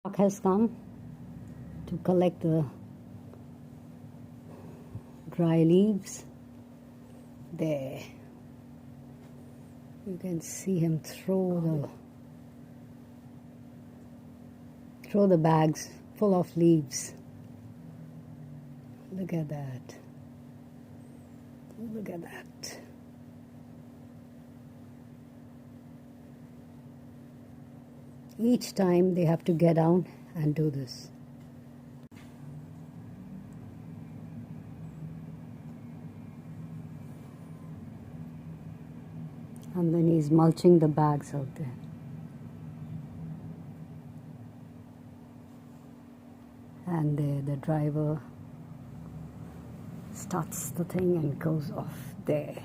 Truck has come to collect the dry leaves. There, you can see him throw the bags full of leaves. Look at that. Look at that. Each time they have to get down and do this. And then he's mulching the bags out there. And the driver starts the thing and goes off there.